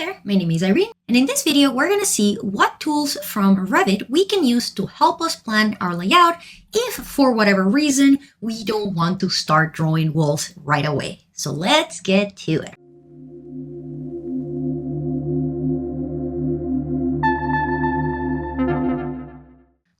there, my name is Irene, and in this video we're going to see what tools from Revit we can use to help us plan our layout if for whatever reason we don't want to start drawing walls right away. So let's get to it.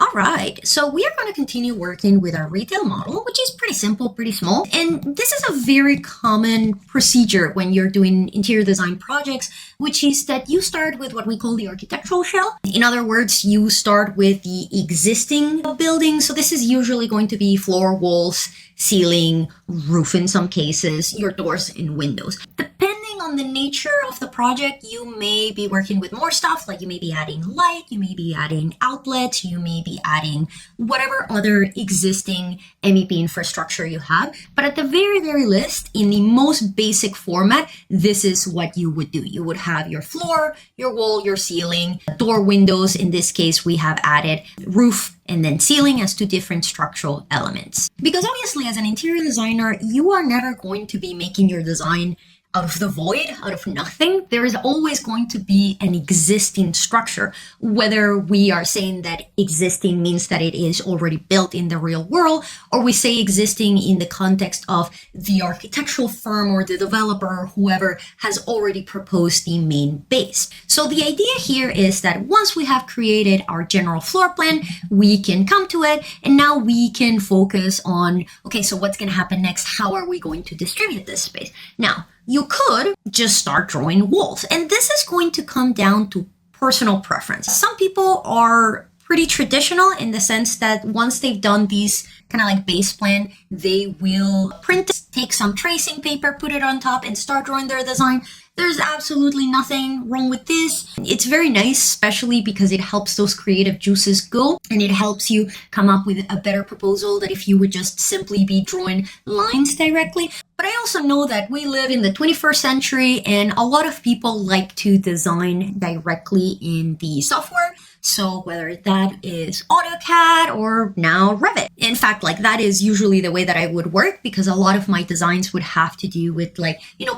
Alright, so we are going to continue working with our retail model, which is pretty simple, pretty small. And this is a very common procedure when you're doing interior design projects, which is that you start with what we call the architectural shell. In other words, you start with the existing building. So this is usually going to be floor, walls, ceiling, roof in some cases, your doors and windows. Depending on the nature of the project, you may be working with more stuff, like you may be adding light, you may be adding outlets, you may be adding whatever other existing MEP infrastructure you have. But at the very, very least, in the most basic format, this is what you would do. You would have your floor, your wall, your ceiling, door, windows. In this case, we have added roof and then ceiling as two different structural elements. Because obviously, as an interior designer, you are never going to be making your design out of the void, out of nothing. There is always going to be an existing structure, whether we are saying that existing means that it is already built in the real world, or we say existing in the context of the architectural firm or the developer or whoever has already proposed the main base. So the idea here is that once we have created our general floor plan, we can come to it and now we can focus on, okay, so what's going to happen next? How are we going to distribute this space? Now, you could just start drawing walls, and this is going to come down to personal preference. Some people are pretty traditional in the sense that once they've done these kind of like base plan, they will print it, take some tracing paper, put it on top and start drawing their design. There's absolutely nothing wrong with this. It's very nice, especially because it helps those creative juices go and it helps you come up with a better proposal than if you would just simply be drawing lines directly. But I also know that we live in the 21st century and a lot of people like to design directly in the software. So whether that is AutoCAD or now Revit. In fact, like that is usually the way that I would work because a lot of my designs would have to do with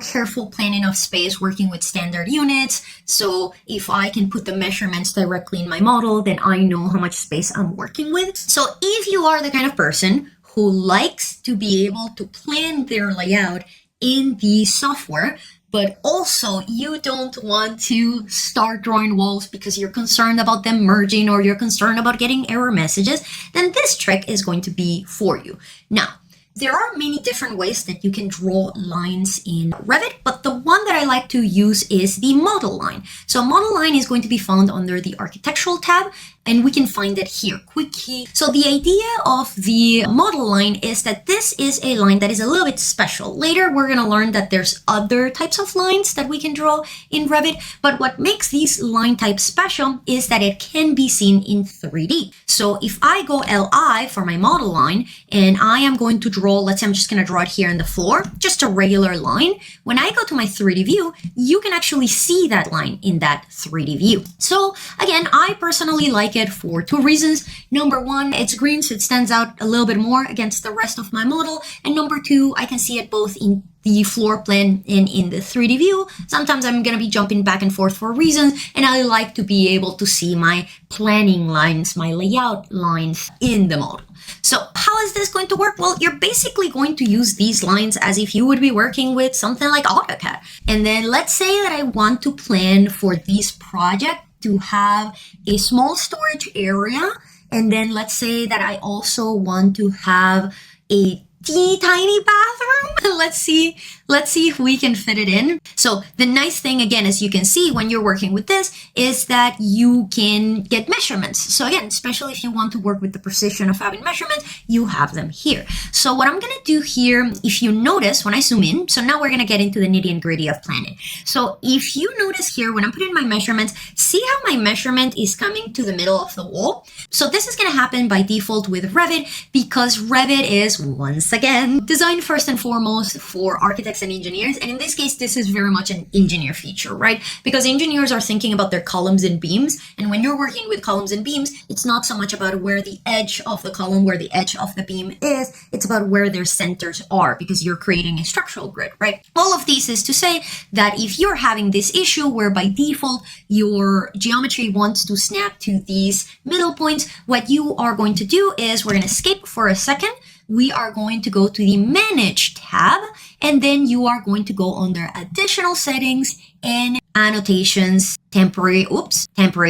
careful planning of space, working with standard units. So if I can put the measurements directly in my model, then I know how much space I'm working with. So if you are the kind of person who likes to be able to plan their layout in the software, but also you don't want to start drawing walls because you're concerned about them merging or you're concerned about getting error messages, then this trick is going to be for you. Now, there are many different ways that you can draw lines in Revit, but the one that I like to use is the model line. So model line is going to be found under the architectural tab, and we can find it here, quick key. So the idea of the model line is that this is a line that is a little bit special. Later, we're gonna learn that there's other types of lines that we can draw in Revit, but what makes these line types special is that it can be seen in 3D. So if I go LI for my model line, and I am going to draw, let's say I'm just gonna draw it here in the floor, just a regular line. When I go to my 3D view, you can actually see that line in that 3D view. So again, I personally like it for two reasons. Number one, it's green, so it stands out a little bit more against the rest of my model. And number two, I can see it both in the floor plan and in the 3D view. Sometimes I'm going to be jumping back and forth for reasons, and I like to be able to see my planning lines, my layout lines in the model. So how is this going to work? Well, you're basically going to use these lines as if you would be working with something like AutoCAD. And then let's say that I want to plan for this project to have a small storage area. And then let's say that I also want to have a tiny bathroom. Let's see if we can fit it in. So the nice thing, again, as you can see when you're working with this, is that you can get measurements. So again, especially if you want to work with the precision of having measurements, you have them here. So what I'm going to do here, if you notice when I zoom in, so now we're going to get into the nitty and gritty of planning. So if you notice here, when I'm putting my measurements, see how my measurement is coming to the middle of the wall? So this is going to happen by default with Revit because Revit is, once once again, designed first and foremost for architects and engineers. And in this case, this is very much an engineer feature, right? Because engineers are thinking about their columns and beams. And when you're working with columns and beams, it's not so much about where the edge of the column, where the edge of the beam is. It's about where their centers are, because you're creating a structural grid, right? All of this is to say that if you're having this issue where by default your geometry wants to snap to these middle points, what you are going to do is we're going to escape for a second. We are going to go to the Manage tab, and then you are going to go under Additional Settings and Annotations, temporary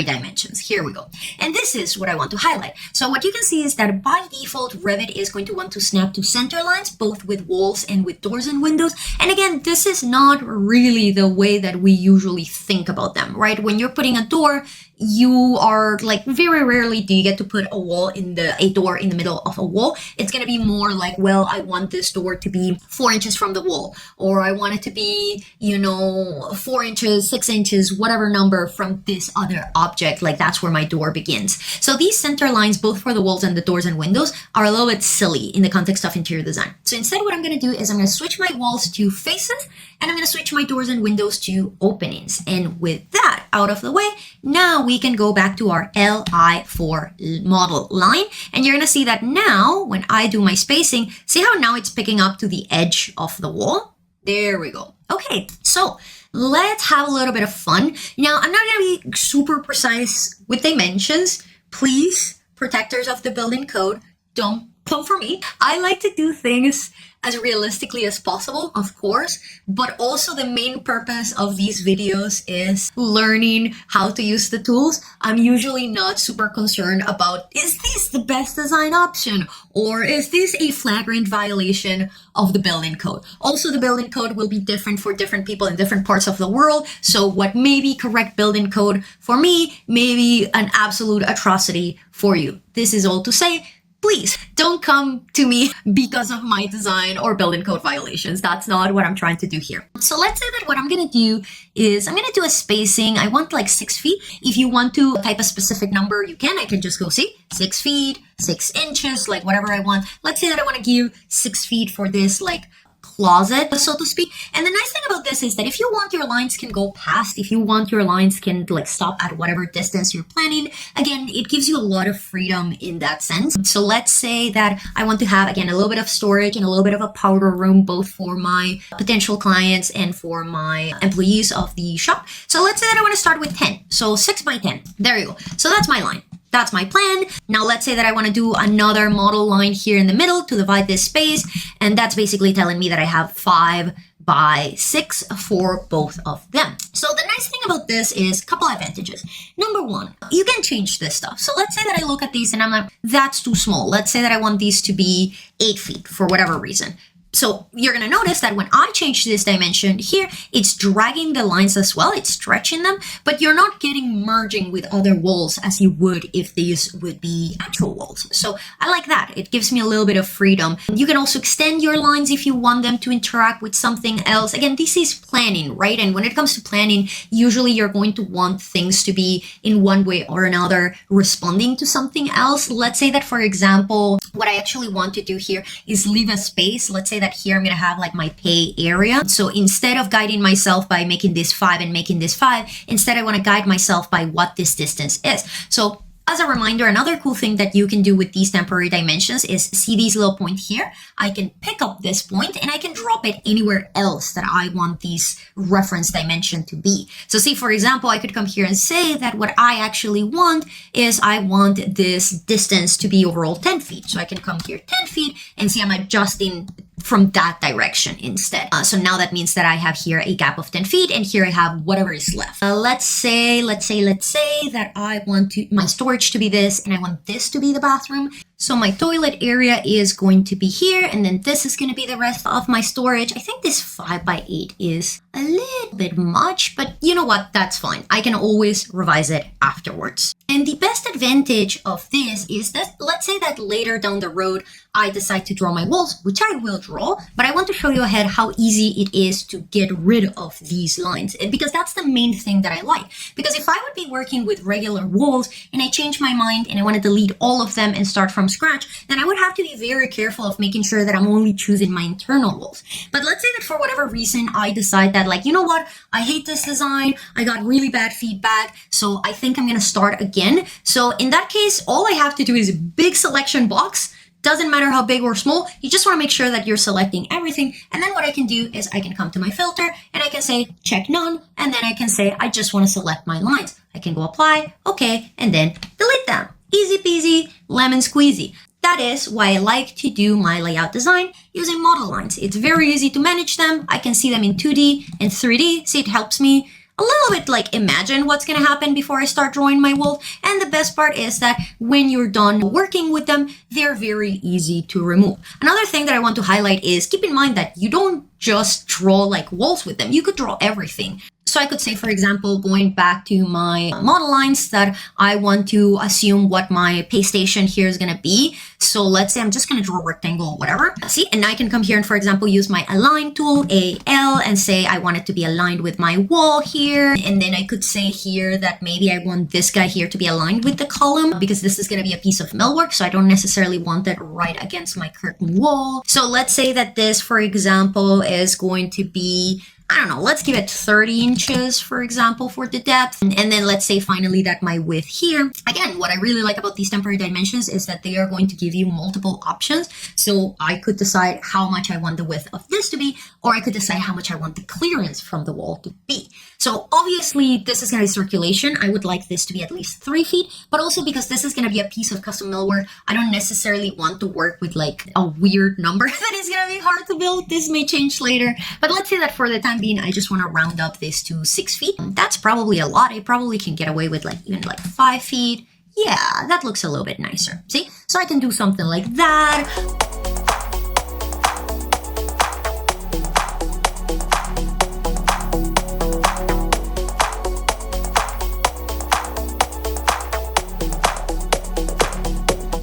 dimensions. Here we go. And this is what I want to highlight. So what you can see is that by default, Revit is going to want to snap to center lines, both with walls and with doors and windows. And again, this is not really the way that we usually think about them, right? When you're putting a door, you are like, very rarely do you get to put a door in the middle of a wall. It's going to be more like, well, I want this door to be 4 inches from the wall, or I want it to be, 4 inches, 6 inches, whatever number from this other object. Like that's where my door begins. So these center lines, both for the walls and the doors and windows, are a little bit silly in the context of interior design. So instead, what I'm going to do is I'm going to switch my walls to faces, and I'm going to switch my doors and windows to openings. And with that out of the way, now we can go back to our Li4 model line. And you're going to see that now when I do my spacing, see how now it's picking up to the edge of the wall? There we go. Okay, so let's have a little bit of fun. Now, I'm not going to be super precise with dimensions. Please, protectors of the building code, don't come for me. I like to do things as realistically as possible, of course, but also the main purpose of these videos is learning how to use the tools. I'm usually not super concerned about, is this the best design option? Or is this a flagrant violation of the building code? Also, the building code will be different for different people in different parts of the world. So what may be correct building code for me may be an absolute atrocity for you. This is all to say, please don't come to me because of my design or building code violations. That's not what I'm trying to do here. So let's say that what I'm going to do is I'm going to do a spacing. I want like 6 feet. If you want to type a specific number, you can. I can just go see 6 feet, 6 inches, like whatever I want. Let's say that I want to give 6 feet for this like closet, so to speak. And the nice thing about this is that if you want, your lines can go past, if you want, your lines can like stop at whatever distance you're planning. Again, it gives you a lot of freedom in that sense. So let's say that I want to have, again, a little bit of storage and a little bit of a powder room, both for my potential clients and for my employees of the shop. So let's say that I want to start with 10. So 6 by 10. There you go. So that's my line. That's my plan. Now let's say that I want to do another model line here in the middle to divide this space. And that's basically telling me that I have 5 by 6 for both of them. So the nice thing about this is a couple advantages. Number one, you can change this stuff. So let's say that I look at these and I'm like, that's too small. Let's say that I want these to be 8 feet for whatever reason. So you're going to notice that when I change this dimension here, it's dragging the lines as well. It's stretching them, but you're not getting merging with other walls as you would if these would be actual walls. So I like that. It gives me a little bit of freedom. You can also extend your lines if you want them to interact with something else. Again, this is planning, right? And when it comes to planning, usually you're going to want things to be in one way or another responding to something else. Let's say that, for example, what I actually want to do here is leave a space. Let's say that here I'm going to have like my pay area. So instead of guiding myself by making this 5 and making this 5, instead I want to guide myself by what this distance is. So as a reminder, another cool thing that you can do with these temporary dimensions is see these little point here. I can pick up this point and I can drop it anywhere else that I want these reference dimension to be. So see, for example, I could come here and say that what I actually want is I want this distance to be overall 10 feet. So I can come here 10 feet and see I'm adjusting from that direction instead. So now that means that I have here a gap of 10 feet and here I have whatever is left. Let's say that I want my storage to be this and I want this to be the bathroom. So my toilet area is going to be here, and then this is going to be the rest of my storage. I think this 5 by 8 is a little bit much, but you know what? That's fine. I can always revise it afterwards. And the best advantage of this is that, let's say that later down the road, I decide to draw my walls, which I will draw, but I want to show you ahead how easy it is to get rid of these lines, because that's the main thing that I like. Because if I would be working with regular walls and I change my mind and I want to delete all of them and start from scratch, then I would have to be very careful of making sure that I'm only choosing my internal walls. But let's say that for whatever reason, I decide that, like, you know what, I hate this design, I got really bad feedback, so I think I'm gonna start again. So in that case, all I have to do is a big selection box. Doesn't matter how big or small, you just want to make sure that you're selecting everything. And then what I can do is I can come to my filter and I can say check none. And then I can say I just want to select my lines. I can go apply, okay, and then delete them. Easy peasy, lemon squeezy. That is why I like to do my layout design using model lines. It's very easy to manage them. I can see them in 2D and 3D, so it helps me a little bit like imagine what's going to happen before I start drawing my wall. And the best part is that when you're done working with them, they're very easy to remove. Another thing that I want to highlight is keep in mind that you don't just draw like walls with them. You could draw everything. So I could say, for example, going back to my model lines, that I want to assume what my pay station here is going to be. So let's say I'm just going to draw a rectangle, whatever. See, and I can come here and, for example, use my align tool, AL, and say I want it to be aligned with my wall here. And then I could say here that maybe I want this guy here to be aligned with the column because this is going to be a piece of millwork. So I don't necessarily want that right against my curtain wall. So let's say that this, for example, is going to be, I don't know, let's give it 30 inches, for example, for the depth. And then let's say finally that my width here. Again, what I really like about these temporary dimensions is that they are going to give you multiple options. So I could decide how much I want the width of this to be, or I could decide how much I want the clearance from the wall to be. So obviously this is going to be circulation. I would like this to be at least 3 feet, but also because this is going to be a piece of custom millwork, I don't necessarily want to work with like a weird number that is going to be hard to build. This may change later, but let's say that for the time being, I just want to round up this to 6 feet. That's probably a lot. I probably can get away with like even like 5 feet. Yeah, that looks a little bit nicer. See? So I can do something like that.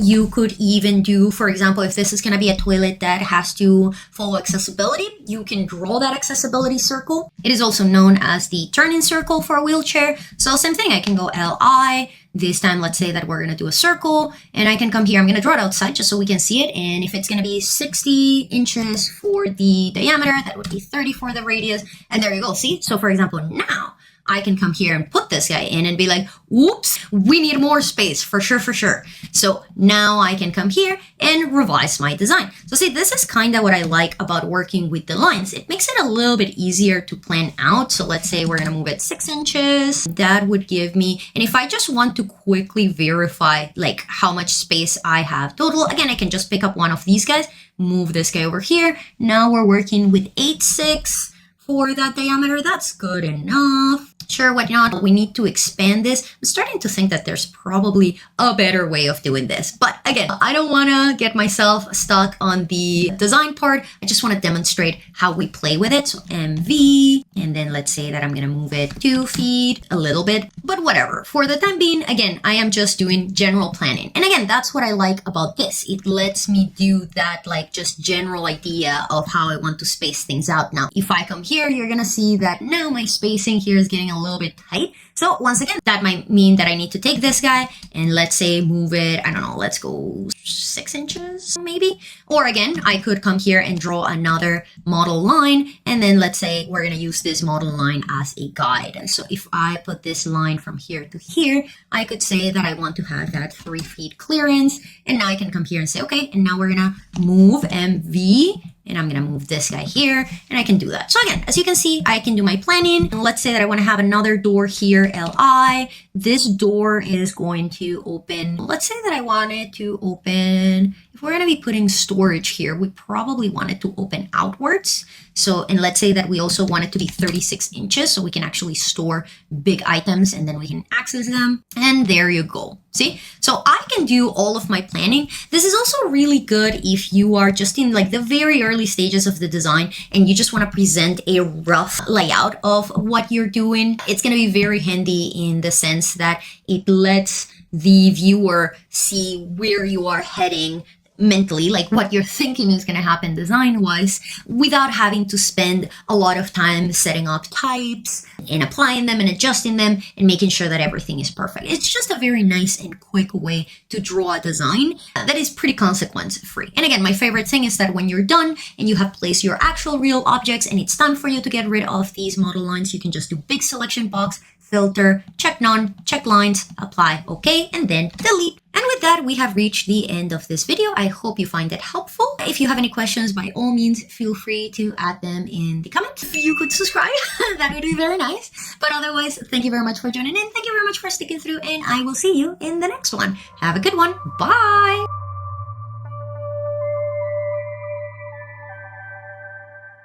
You could even do, for example, if this is going to be a toilet that has to follow accessibility, you can draw that accessibility circle. It is also known as the turning circle for a wheelchair. So same thing, I can go LI. This time, let's say that we're going to do a circle, and I can come here. I'm going to draw it outside just so we can see it. And if it's going to be 60 inches for the diameter, that would be 30 for the radius. And there you go. See? So for example, now I can come here and put this guy in and be like, whoops, we need more space for sure, for sure. So now I can come here and revise my design. So see, this is kind of what I like about working with the lines. It makes it a little bit easier to plan out. So let's say we're going to move it 6 inches. That would give me, and if I just want to quickly verify like how much space I have total, again, I can just pick up one of these guys, move this guy over here. Now we're working with 8.6 for that diameter. That's good enough. Sure, why not? We need to expand this. I'm starting to think that there's probably a better way of doing this. But again, I don't want to get myself stuck on the design part. I just want to demonstrate how we play with it. So MV, and then let's say that I'm going to move it 2 feet, a little bit, but whatever. For the time being, again, I am just doing general planning. And again, that's what I like about this. It lets me do that like just general idea of how I want to space things out. Now, if I come here, you're going to see that now my spacing here is getting a little bit tight. So once again, that might mean that I need to take this guy and let's say move it, I don't know, let's go 6 inches maybe. Or again, I could come here and draw another model line. And then let's say we're going to use this model line as a guide. And so if I put this line from here to here, I could say that I want to have that 3 feet clearance. And now I can come here and say, okay, and now we're going to move MV. And I'm going to move this guy here, and I can do that. So again, as you can see, I can do my planning. And let's say that I want to have another door here, LI. This door is going to open. Let's say that I want it to open. If we're going to be putting storage here, we probably want it to open outwards. So, and let's say that we also want it to be 36 inches so we can actually store big items and then we can access them. And there you go. See? So I can do all of my planning. This is also really good if you are just in like the very early stages of the design and you just want to present a rough layout of what you're doing. It's going to be very handy in the sense that it lets the viewer see where you are heading mentally, like what you're thinking is going to happen design-wise, without having to spend a lot of time setting up types and applying them and adjusting them and making sure that everything is perfect. It's just a very nice and quick way to draw a design that is pretty consequence-free. And again, my favorite thing is that when you're done and you have placed your actual real objects and it's time for you to get rid of these model lines, you can just do big selection box, filter, check none, check lines, apply OK, and then delete. And with that, we have reached the end of this video. I hope you find it helpful. If you have any questions, by all means, feel free to add them in the comments. If you could subscribe, that would be very nice. But otherwise, thank you very much for joining in. Thank you very much for sticking through, and I will see you in the next one. Have a good one. Bye.